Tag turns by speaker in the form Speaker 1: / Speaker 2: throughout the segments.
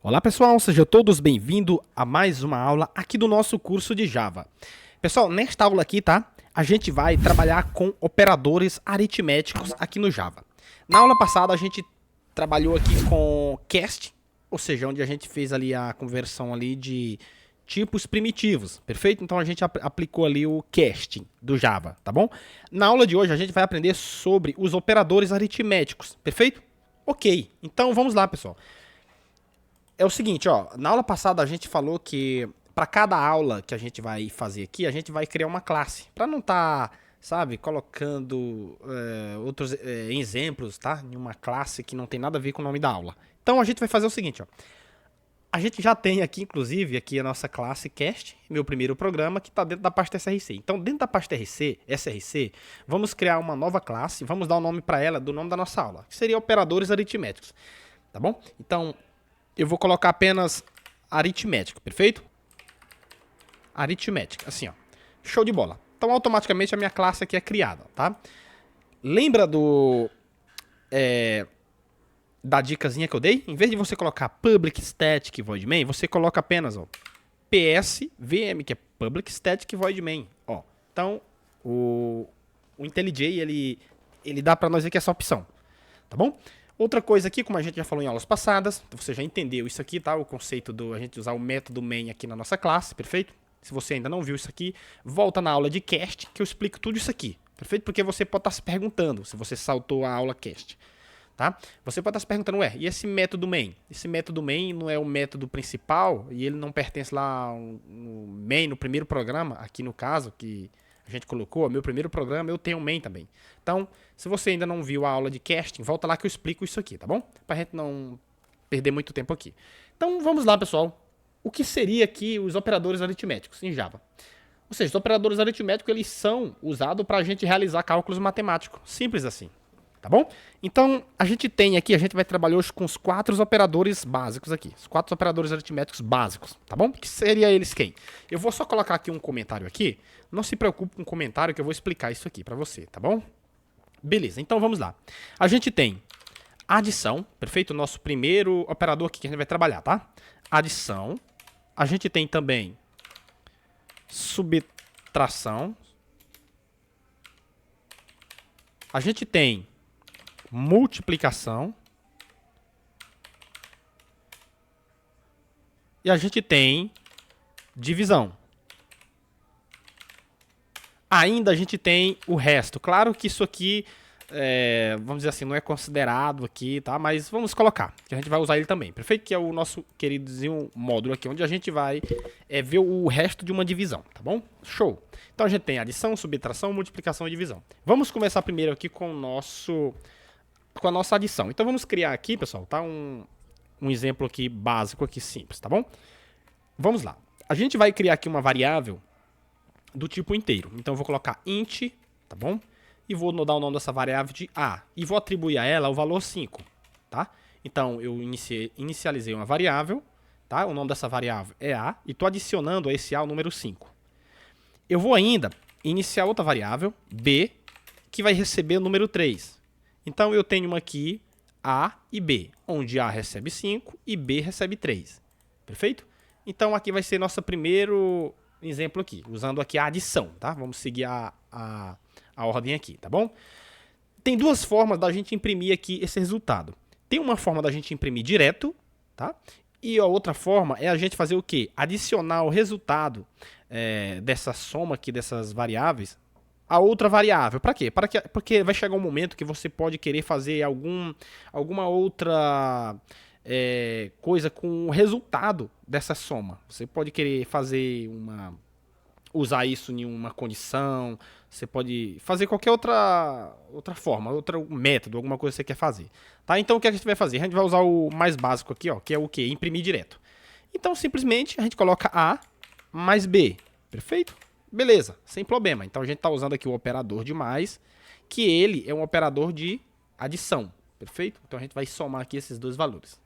Speaker 1: Olá pessoal, sejam todos bem-vindos a mais uma aula aqui do nosso curso de Java. Pessoal, nesta aula aqui, tá? A gente vai trabalhar com operadores aritméticos aqui no Java. Na aula passada a gente trabalhou aqui com cast, ou seja, onde a gente fez ali a conversão ali de tipos primitivos, perfeito? Então a gente aplicou ali o casting do Java, tá bom? Na aula de hoje a gente vai aprender sobre os operadores aritméticos, perfeito? Ok, então vamos lá, pessoal. É o seguinte, ó, na aula passada a gente falou que para cada aula que a gente vai fazer aqui, a gente vai criar uma classe, para não estar, sabe, colocando outros exemplos, tá, em uma classe que não tem nada a ver com o nome da aula. Então a gente vai fazer o seguinte, ó, a gente já tem aqui, inclusive, aqui a nossa classe cast, meu primeiro programa, que está dentro da pasta SRC. Então, dentro da pasta SRC, vamos criar uma nova classe, vamos dar o nome para ela do nome da nossa aula, que seria operadores aritméticos, tá bom? Então, eu vou colocar apenas aritmético, perfeito? Aritmética, assim, ó. Show de bola. Então, automaticamente, a minha classe aqui é criada, tá? Lembra da dicasinha que eu dei? Em vez de você colocar public static void main, você coloca apenas, ó, psvm, que é public static void main, ó. Então, o IntelliJ, ele dá pra nós aqui essa opção, tá bom? Outra coisa aqui, como a gente já falou em aulas passadas, você já entendeu isso aqui, tá? O conceito do a gente usar o método main aqui na nossa classe, perfeito? Se você ainda não viu isso aqui, volta na aula de cast que eu explico tudo isso aqui, perfeito? Porque você pode estar se perguntando se você saltou a aula cast, tá? Você pode estar se perguntando, ué, e esse método main? Esse método main não é o método principal e ele não pertence lá no main, no primeiro programa, aqui no caso, que a gente colocou, meu primeiro programa, eu tenho um main também. Então, se você ainda não viu a aula de casting, volta lá que eu explico isso aqui, tá bom? Pra gente não perder muito tempo aqui. Então, vamos lá, pessoal. O que seria aqui os operadores aritméticos em Java? Ou seja, os operadores aritméticos, eles são usados para a gente realizar cálculos matemáticos. Simples assim, tá bom? Então, a gente tem aqui, a gente vai trabalhar hoje com os 4 operadores básicos aqui. Os 4 operadores aritméticos básicos, tá bom? Que seria eles quem? Eu vou só colocar aqui um comentário aqui. Não se preocupe com o comentário que eu vou explicar isso aqui para você, tá bom? Beleza, então vamos lá. A gente tem adição, perfeito? O nosso primeiro operador aqui que a gente vai trabalhar, tá? Adição. A gente tem também subtração. A gente tem multiplicação. E a gente tem divisão. Ainda a gente tem o resto. Claro que isso aqui, vamos dizer assim, não é considerado aqui, tá? Mas vamos colocar, que a gente vai usar ele também. Perfeito? Que é o nosso queridozinho módulo aqui, onde a gente vai ver o resto de uma divisão, tá bom? Show! Então a gente tem adição, subtração, multiplicação e divisão. Vamos começar primeiro aqui com a nossa adição. Então vamos criar aqui, pessoal, tá? Um exemplo aqui básico, aqui simples, tá bom? Vamos lá. A gente vai criar aqui uma variável do tipo inteiro. Então eu vou colocar int, tá bom? E vou dar o nome dessa variável de a. E vou atribuir a ela o valor 5, tá? Então eu inicializei uma variável, tá? O nome dessa variável é a. E estou adicionando a esse a o número 5. Eu vou ainda iniciar outra variável, b, que vai receber o número 3. Então eu tenho aqui a e b, onde a recebe 5 e b recebe 3. Perfeito? Então aqui vai ser nosso primeiro exemplo aqui, usando aqui a adição, tá? Vamos seguir a ordem aqui, tá bom? Tem duas formas da gente imprimir aqui esse resultado. Tem uma forma da gente imprimir direto, tá? E a outra forma é a gente fazer o quê? Adicionar o resultado dessa soma aqui, dessas variáveis, a outra variável. Para quê? Porque vai chegar um momento que você pode querer fazer alguma outra coisa com o resultado dessa soma. Você pode querer fazer usar isso em uma condição, você pode fazer qualquer outra forma, outro método, alguma coisa que você quer fazer. Tá? Então o que a gente vai fazer? A gente vai usar o mais básico aqui, ó, que é o quê? Imprimir direto. Então simplesmente a gente coloca A mais B. Perfeito? Beleza, sem problema. Então a gente está usando aqui o operador de mais, que ele é um operador de adição. Perfeito? Então a gente vai somar aqui esses dois valores.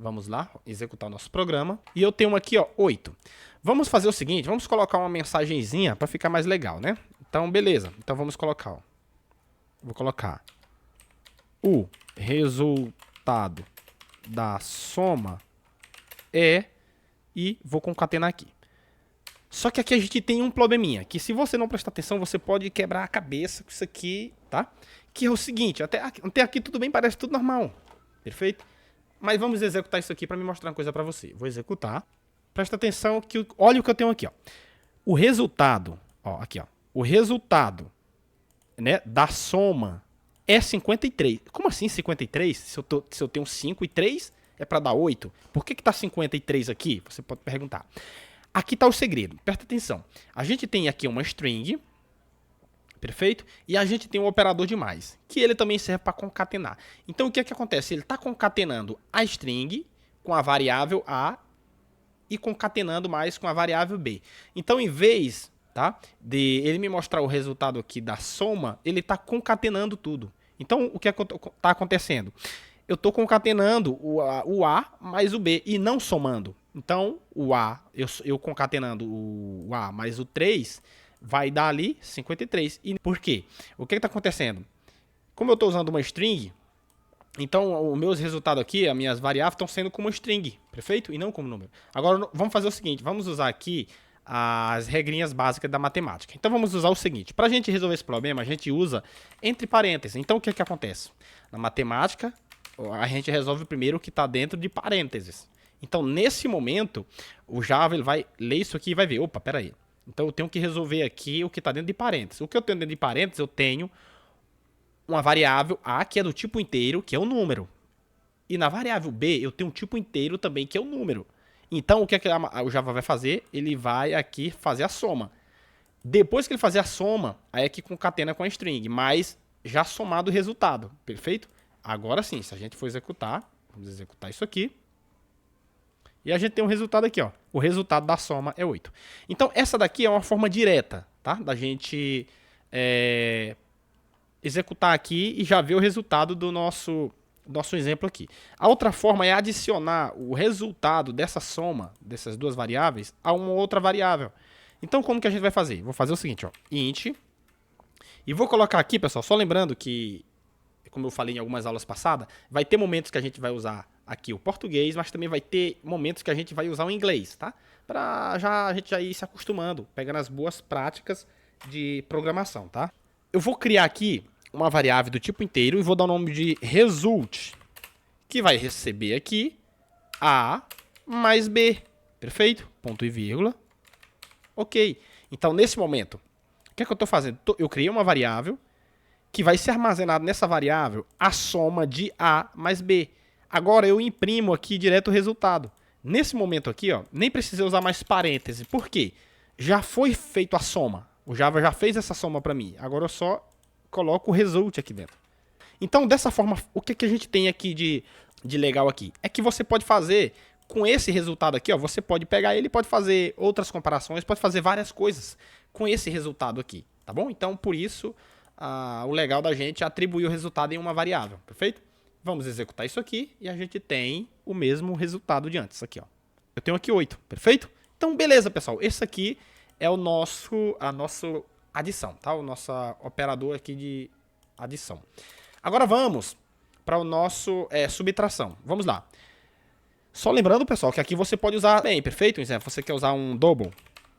Speaker 1: Vamos lá, executar o nosso programa. E eu tenho aqui, ó, 8. Vamos fazer o seguinte, vamos colocar uma mensagenzinha para ficar mais legal, né? Então, beleza. Então vamos colocar, ó. Vou colocar o resultado da soma e vou concatenar aqui. Só que aqui a gente tem um probleminha, que se você não prestar atenção, você pode quebrar a cabeça com isso aqui, tá? Que é o seguinte, até aqui tudo bem, parece tudo normal, perfeito? Mas vamos executar isso aqui para me mostrar uma coisa para você. Vou executar, presta atenção, que olha o que eu tenho aqui, ó. O resultado, ó, aqui, ó. O resultado, né, da soma é 53. Como assim 53? Se eu tenho 5 e 3, é para dar 8. Por que tá 53 aqui? Você pode perguntar. Aqui está o segredo, presta atenção. A gente tem aqui uma string, perfeito? E a gente tem um operador de mais, que ele também serve para concatenar. Então o que é que acontece? Ele está concatenando a string com a variável A e concatenando mais com a variável B. Então em vez, tá, de ele me mostrar o resultado aqui da soma, ele está concatenando tudo. Então o que está acontecendo? Eu estou concatenando o A mais o B e não somando. Então, o A, eu concatenando o A mais o 3, vai dar ali 53. E por quê? O que está acontecendo? Como eu estou usando uma string, então os meus resultados aqui, as minhas variáveis, estão sendo como string, perfeito? E não como número. Agora, vamos fazer o seguinte, vamos usar aqui as regrinhas básicas da matemática. Então, vamos usar o seguinte, para a gente resolver esse problema, a gente usa entre parênteses. Então, o que acontece? Na matemática, a gente resolve primeiro o que está dentro de parênteses. Então, nesse momento, o Java ele vai ler isso aqui e vai ver, opa, peraí. Então, eu tenho que resolver aqui o que está dentro de parênteses. O que eu tenho dentro de parênteses, eu tenho uma variável A, que é do tipo inteiro, que é o número. E na variável B, eu tenho um tipo inteiro também, que é o número. Então, o que o Java vai fazer? Ele vai aqui fazer a soma. Depois que ele fazer a soma, aí é que concatena com a string, mas já somado o resultado, perfeito? Agora sim, se a gente for executar, vamos executar isso aqui. E a gente tem um resultado aqui, ó. O resultado da soma é 8. Então, essa daqui é uma forma direta, tá? Da gente executar aqui e já ver o resultado do nosso exemplo aqui. A outra forma é adicionar o resultado dessa soma, dessas duas variáveis, a uma outra variável. Então, como que a gente vai fazer? Vou fazer o seguinte, ó. Int. E vou colocar aqui, pessoal, só lembrando que, como eu falei em algumas aulas passadas, vai ter momentos que a gente vai usar aqui o português, mas também vai ter momentos que a gente vai usar o inglês, tá? Para a gente já ir se acostumando, pegando as boas práticas de programação, tá? Eu vou criar aqui uma variável do tipo inteiro e vou dar o nome de result, que vai receber aqui A mais B, perfeito? Ponto e vírgula. Ok. Então, nesse momento, o que é que eu estou fazendo? Eu criei uma variável que vai ser armazenado nessa variável a soma de A mais B. Agora eu imprimo aqui direto o resultado. Nesse momento aqui, ó, nem precisei usar mais parêntese. Por quê? Já foi feito a soma. O Java já fez essa soma para mim. Agora eu só coloco o result aqui dentro. Então, dessa forma, o que a gente tem aqui de legal aqui? É que você pode fazer com esse resultado aqui, ó, você pode pegar ele, pode fazer outras comparações, pode fazer várias coisas com esse resultado aqui, tá bom? Então, por isso, o legal da gente é atribuir o resultado em uma variável, perfeito? Vamos executar isso aqui e a gente tem o mesmo resultado de antes, aqui, ó. Eu tenho aqui 8, perfeito? Então, beleza, pessoal. Esse aqui é a nossa adição, tá? O nosso operador aqui de adição. Agora vamos para o nosso subtração. Vamos lá. Só lembrando, pessoal, que aqui você pode usar bem, perfeito? Exemplo, você quer usar um double,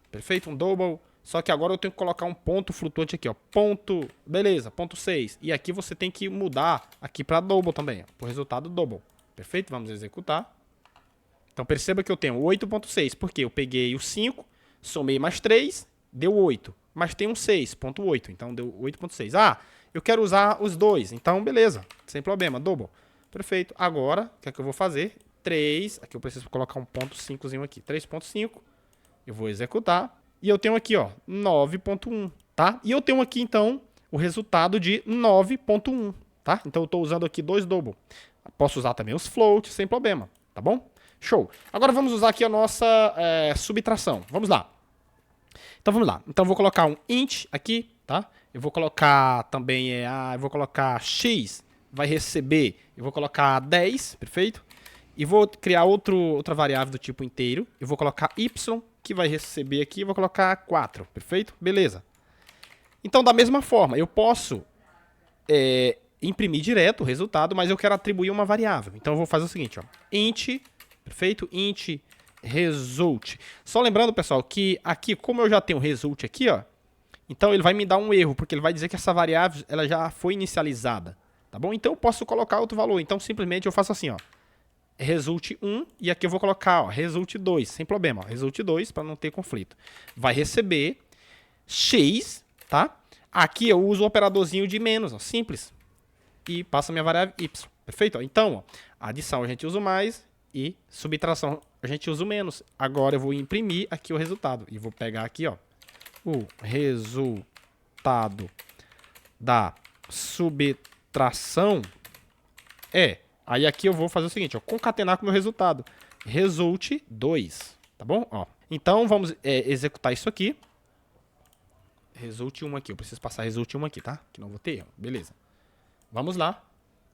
Speaker 1: perfeito? Um double. Só que agora eu tenho que colocar um ponto flutuante aqui, ó. Ponto, beleza, ponto 6. E aqui você tem que mudar aqui para double também, ó, para o resultado double. Perfeito? Vamos executar. Então perceba que eu tenho 8.6, porque eu peguei o 5, somei mais 3, deu 8. Mas tem um 6.8, então deu 8.6. Ah, eu quero usar os dois, então beleza, sem problema, double. Perfeito. Agora, o que é que eu vou fazer? 3, aqui eu preciso colocar um ponto 5zinho aqui. 3.5, eu vou executar. E eu tenho aqui, ó, 9.1, tá? E eu tenho aqui, então, o resultado de 9.1, tá? Então eu estou usando aqui dois double. Posso usar também os float, sem problema, tá bom? Show. Agora vamos usar aqui a nossa subtração. Vamos lá. Então vamos lá. Então eu vou colocar um int aqui, tá? Eu vou colocar também, eu vou colocar x, vai receber, eu vou colocar 10, perfeito? E vou criar outra variável do tipo inteiro. Eu vou colocar y, que vai receber aqui, eu vou colocar 4, perfeito? Beleza. Então, da mesma forma, eu posso imprimir direto o resultado, mas eu quero atribuir uma variável. Então, eu vou fazer o seguinte, ó, int, perfeito? Int result. Só lembrando, pessoal, que aqui, como eu já tenho result aqui, ó, então ele vai me dar um erro, porque ele vai dizer que essa variável ela já foi inicializada, tá bom? Então eu posso colocar outro valor. Então simplesmente eu faço assim, ó, result 1 e aqui eu vou colocar, ó, result 2, sem problema, ó, result 2 para não ter conflito. Vai receber x, tá? Aqui eu uso o operadorzinho de menos, ó, simples. E passa a minha variável y, perfeito? Ó, então, ó, adição a gente usa o mais e subtração a gente usa o menos. Agora eu vou imprimir aqui o resultado e vou pegar aqui, ó, o resultado da subtração é. Aí aqui eu vou fazer o seguinte, ó, concatenar com o meu resultado. Result 2, tá bom? Ó, então vamos executar isso aqui. Result 1 aqui, eu preciso passar result 1 aqui, tá? Que não vou ter erro, beleza. Vamos lá,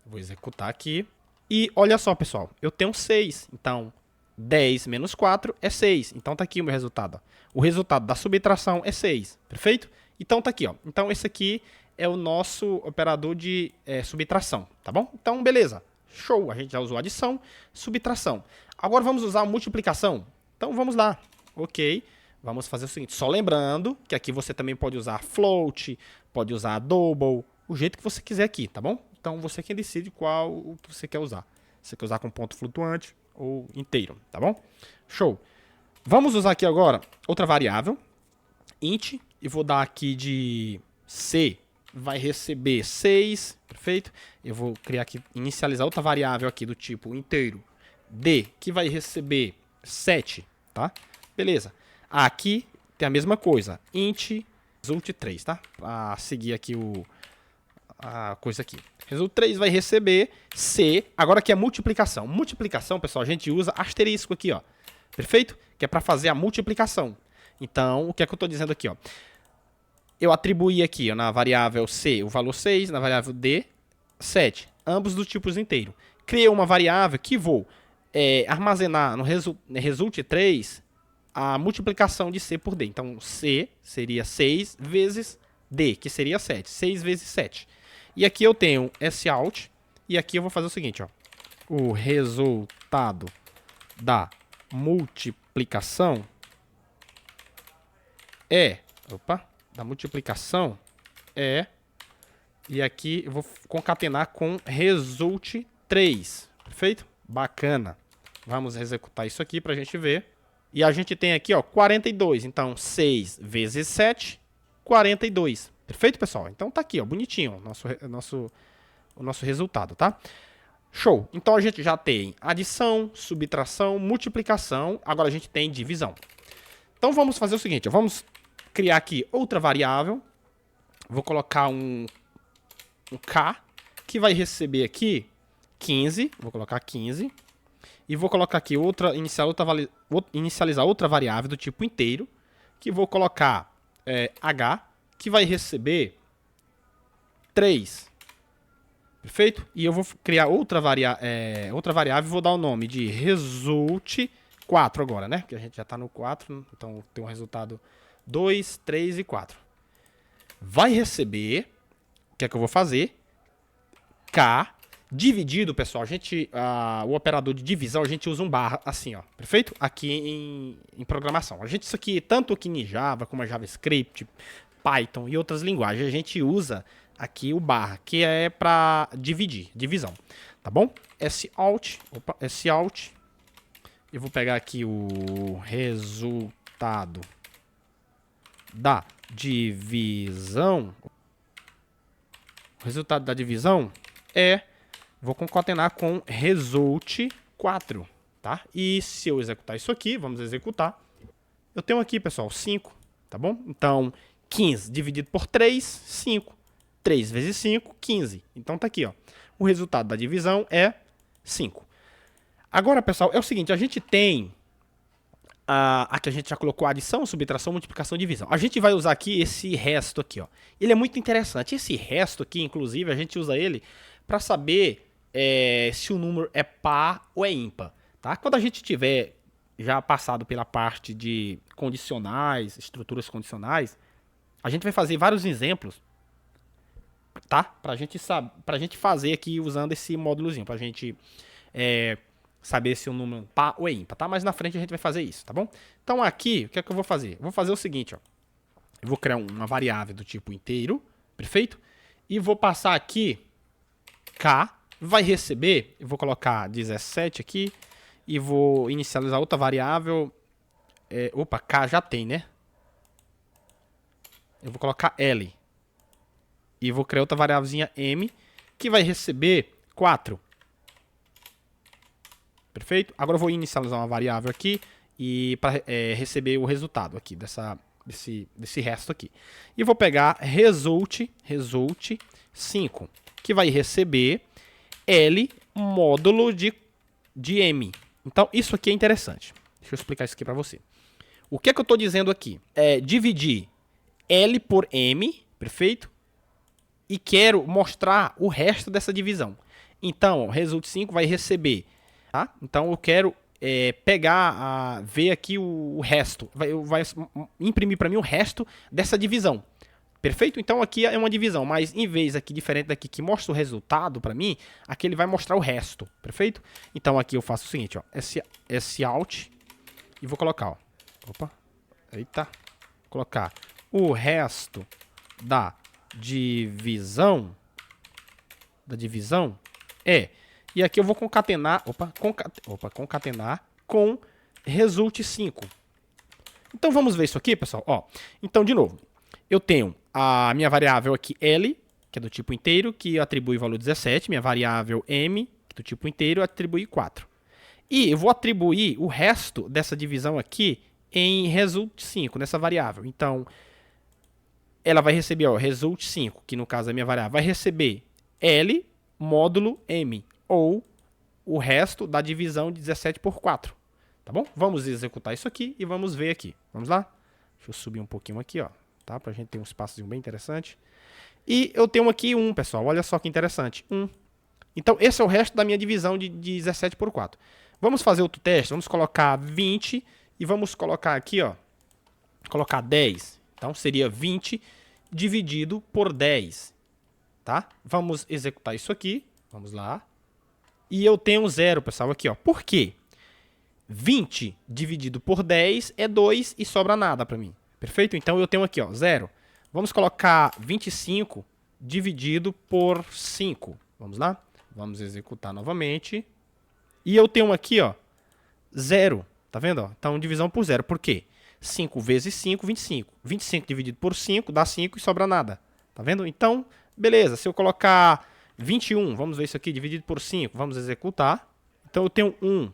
Speaker 1: vou executar aqui. E olha só, pessoal, eu tenho 6, então 10 menos 4 é 6. Então tá aqui o meu resultado, ó. O resultado da subtração é 6, perfeito? Então tá aqui, ó. Então esse aqui é o nosso operador de subtração, tá bom? Então beleza, show, a gente já usou adição, subtração. Agora vamos usar a multiplicação. Então vamos lá, ok. Vamos fazer o seguinte, só lembrando que aqui você também pode usar float, pode usar double, o jeito que você quiser aqui, tá bom? Então você quem decide qual o que você quer usar. Você quer usar com ponto flutuante ou inteiro, tá bom? Show. Vamos usar aqui agora outra variável, int, e vou dar aqui de C, vai receber 6, perfeito? Eu vou criar aqui, inicializar outra variável aqui do tipo inteiro, D, que vai receber 7, tá? Beleza. Aqui tem a mesma coisa, int result 3, tá? Para seguir aqui a coisa aqui. Result 3 vai receber C, agora aqui é multiplicação. Multiplicação, pessoal, a gente usa asterisco aqui, ó. Perfeito? Que é para fazer a multiplicação. Então, o que é que eu estou dizendo aqui, ó? Eu atribuí aqui, ó, na variável C o valor 6, na variável D 7, ambos dos tipos inteiro. Criei uma variável que vou armazenar no result 3 a multiplicação de C por D. Então, C seria 6 vezes D, que seria 7. 6 vezes 7. E aqui eu tenho sout, e aqui eu vou fazer o seguinte, ó. O resultado da multiplicação da multiplicação é, e aqui eu vou concatenar com result 3, perfeito? Bacana. Vamos executar isso aqui pra gente ver. E a gente tem aqui, ó, 42, então 6 vezes 7, 42. Perfeito, pessoal? Então tá aqui, ó, bonitinho o nosso resultado, tá? Show. Então a gente já tem adição, subtração, multiplicação, agora a gente tem divisão. Então vamos fazer o seguinte, ó, vamos criar aqui outra variável. Vou colocar um K, que vai receber aqui 15, vou colocar 15. E vou colocar aqui inicializar outra variável do tipo inteiro, que vou colocar H, que vai receber 3. Perfeito? E eu vou criar outra variável e vou dar o nome de result 4 agora, né? Porque a gente já está no 4, então tem um resultado 2, 3 e 4. Vai receber, o que é que eu vou fazer? K dividido, pessoal, o operador de divisão, a gente usa um barra assim, ó, perfeito? Aqui em programação. Isso aqui, tanto aqui em Java, como a JavaScript, Python e outras linguagens, a gente usa aqui o barra, que é para divisão, tá bom? Sout, eu vou pegar aqui o resultado da divisão. O resultado da divisão vou concatenar com result 4, tá? E se eu executar isso aqui, vamos executar. Eu tenho aqui, pessoal, 5, tá bom? Então, 15 dividido por 3, 5. 3 vezes 5, 15. Então tá aqui, ó. O resultado da divisão é 5. Agora, pessoal, é o seguinte, a gente tem aqui a gente já colocou adição, subtração, multiplicação e divisão. A gente vai usar aqui esse resto aqui, ó. Ele é muito interessante. Esse resto aqui, inclusive, a gente usa ele para saber se o número é par ou é ímpar, tá? Quando a gente tiver já passado pela parte de condicionais, estruturas condicionais, a gente vai fazer vários exemplos, tá? Pra gente fazer aqui usando esse módulozinho, pra gente saber se o número é par ou é ímpar, tá? Mas na frente a gente vai fazer isso, tá bom? Então aqui, o que é que eu vou fazer? Eu vou fazer o seguinte, ó. Eu vou criar uma variável do tipo inteiro, perfeito? E vou passar aqui k, vai receber, eu vou colocar 17 aqui, e vou inicializar outra variável. Opa, k já tem, né? Eu vou colocar L. E vou criar outra variávelzinha M, que vai receber 4. Perfeito? Agora eu vou inicializar uma variável aqui e para receber o resultado aqui desse resto aqui. E vou pegar result 5, que vai receber L módulo de M. Então isso aqui é interessante. Deixa eu explicar isso aqui para você. O que é que eu estou dizendo aqui? É dividir L por M, perfeito? E quero mostrar o resto dessa divisão. Então, result 5 vai receber, tá? Então eu quero ver aqui o resto. Vai imprimir para mim o resto dessa divisão. Perfeito? Então aqui é uma divisão, mas em vez aqui, diferente daqui, que mostra o resultado para mim, aqui ele vai mostrar o resto. Perfeito? Então aqui eu faço o seguinte, ó. Out e vou colocar, ó. Opa. Eita. Vou colocar o resto da divisão. E aqui eu vou concatenar, concatenar com result 5. Então vamos ver isso aqui, pessoal. Ó, então, de novo, eu tenho a minha variável aqui L, que é do tipo inteiro, que atribui valor 17. Minha variável M, que é do tipo inteiro, atribui 4. E eu vou atribuir o resto dessa divisão aqui em result 5, nessa variável. Então, ela vai receber, ó, result 5, que no caso é a minha variável, vai receber L módulo M, ou o resto da divisão de 17 por 4. Tá bom? Vamos executar isso aqui e vamos ver aqui. Vamos lá? Deixa eu subir um pouquinho aqui, ó, tá? Pra gente ter um espaçozinho bem interessante. E eu tenho aqui 1, pessoal. Olha só que interessante. 1. Então, esse é o resto da minha divisão de 17 por 4. Vamos fazer outro teste. Vamos colocar 20 e vamos colocar aqui, ó, colocar 10. Então, seria 20 dividido por 10. Tá? Vamos executar isso aqui. Vamos lá. E eu tenho 0, pessoal, aqui, ó. Por quê? 20 dividido por 10 é 2 e sobra nada para mim. Perfeito? Então eu tenho aqui, ó, 0. Vamos colocar 25 dividido por 5. Vamos lá? Vamos executar novamente. E eu tenho aqui, ó, 0. Tá vendo? Ó? Então divisão por 0. Por quê? 5 vezes 5, 25. 25 dividido por 5 dá 5 e sobra nada. Tá vendo? Então, beleza. Se eu colocar 21, vamos ver isso aqui, dividido por 5, vamos executar. Então eu tenho 1.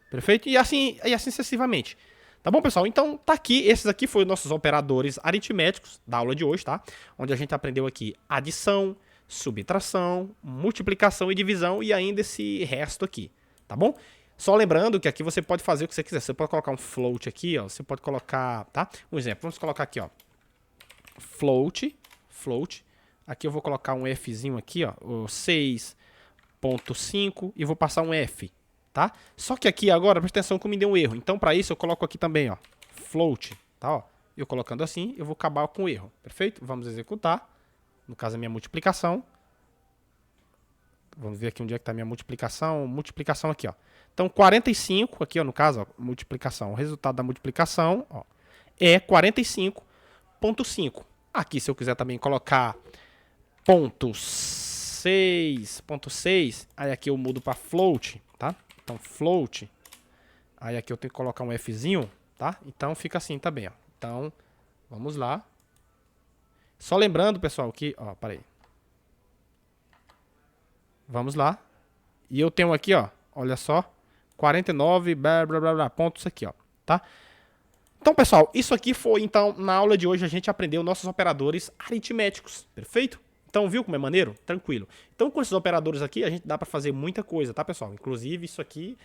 Speaker 1: Perfeito? E assim sucessivamente. Tá bom, pessoal? Então tá aqui, esses aqui foram os nossos operadores aritméticos da aula de hoje, tá? Onde a gente aprendeu aqui adição, subtração, multiplicação e divisão e ainda esse resto aqui, tá bom? Só lembrando que aqui você pode fazer o que você quiser. Você pode colocar um float aqui, ó. Você pode colocar, tá? Um exemplo, vamos colocar aqui, ó. Float. Aqui eu vou colocar um Fzinho aqui, ó. O 6.5 e vou passar um F. Tá? Só que aqui agora, presta atenção que me deu um erro. Então, para isso, eu coloco aqui também, ó, float, tá? Ó, eu colocando assim, eu vou acabar com o erro. Perfeito? Vamos executar. No caso, a minha multiplicação. Vamos ver aqui onde é que está a minha multiplicação. Multiplicação aqui, ó. Então, 45, aqui, ó, no caso, ó, multiplicação. O resultado da multiplicação, ó, é 45.5. Aqui, se eu quiser também colocar ponto 6.6, aí aqui eu mudo para float, tá? Então, float. Aí aqui eu tenho que colocar um Fzinho, tá? Então, fica assim também, ó. Então, vamos lá. Só lembrando, pessoal, que... Ó, peraí. Vamos lá. E eu tenho aqui, ó, olha só. 49, blá, blá, blá, blá, pontos aqui, ó, tá? Então, pessoal, isso aqui foi, então, na aula de hoje a gente aprendeu nossos operadores aritméticos, perfeito? Então, viu como é maneiro? Tranquilo. Então, com esses operadores aqui, a gente dá para fazer muita coisa, tá, pessoal? Inclusive, isso aqui,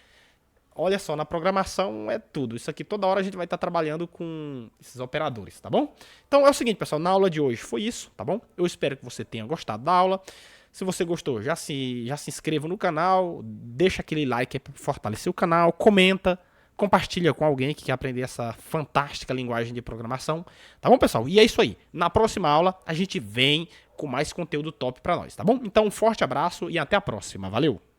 Speaker 1: olha só, na programação é tudo. Isso aqui, toda hora a gente vai estar trabalhando com esses operadores, tá bom? Então, é o seguinte, pessoal, na aula de hoje foi isso, tá bom? Eu espero que você tenha gostado da aula. Se você gostou, já se inscreva no canal, deixa aquele like para fortalecer o canal, comenta, compartilha com alguém que quer aprender essa fantástica linguagem de programação. Tá bom, pessoal? E é isso aí. Na próxima aula, a gente vem com mais conteúdo top para nós, tá bom? Então, um forte abraço e até a próxima. Valeu!